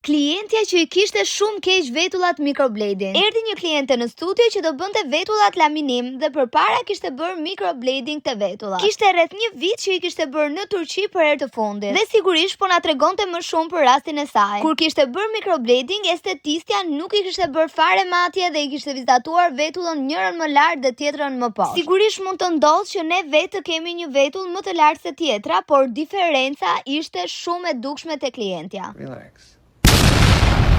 Klientja që i kishte shumë keq vetullat microblading. Erdhi një kliente në studio që do bënte vetullat laminim dhe përpara kishte bërë microblading te vetullat. Kishte rreth një vit që i kishte bërë në Turqi për herë të fundit. Dhe sigurisht po na tregonte më shumë për rastin e saj. Kur kishte bërë microblading, estetistja nuk i kishte bërë fare matje dhe i kishte vizatuar vetullën njërën më lart dhe tjetrën më poshtë. Sigurisht mund të ndodhë që ne vetë kemi një vetull më të lartë se tjetra, por diferenca ishte shumë e dukshme te klientja. Relax.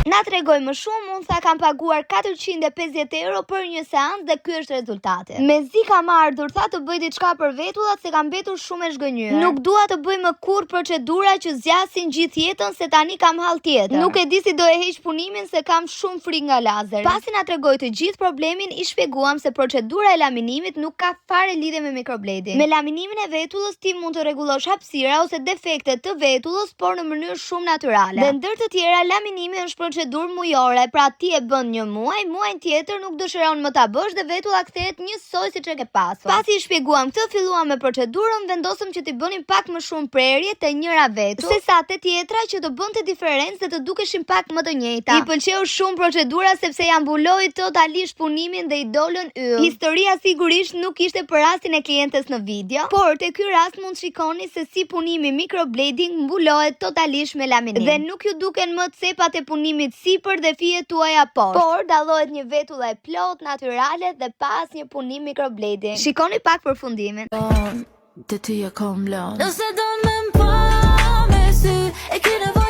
Na tregoj më shumë, unë tha kam paguar 450 euro për një seancë dhe ky është rezultati. Mezi kam ardhur, tha të bëj diçka për vetullat se kam mbetur shumë e zgënjur. Nuk dua të bëj më kurrë procedura që zgjasin gjithë jetën se tani kam hall tjetër. Nuk e di si do e heq punimin se kam shumë frikë nga lazeri. Pasi na tregoi të gjithë problemin, i shpjeguam se procedura e laminimit nuk ka fare lidhje me microblading. Me laminimin e vetullës ti mund të rregullosh hapësira ose defektet të vetullës, por në mënyrë shumë natyrale. Dhe ndër të tjera, laminimi është procedurë mujore, pra ti e bën një muaj, muajin tjetër nuk dëshiron më ta bësh dhe vetulla kthehet njësoj siç e ke pasur. Pasi i shpjeguam këtë, filluam me procedurën, vendosëm që t'i bënim pak më shumë prerje te njëra vetull, sesa te tjetra që të bënte diferencë dhe të dukeshin pak më të njëjta. I pëlqeu shumë procedura sepse ja mbuloi totalisht punimin dhe i dolën yll. Historia sigurisht nuk ishte për rastin e klientes në video, por te ky rast mund shikoni se si punimi microblading mbulohet totalisht me laminim. Dhe nuk ju duken më cepat e punimit sipër dhe fijet tuaja poshtë, por dallohet një vetull e plot, natyrale dhe pas një punim microblading. Shikoni pak përfundimin. Det ty jag kom långt. Jag ser dem en på mig, så jag kunde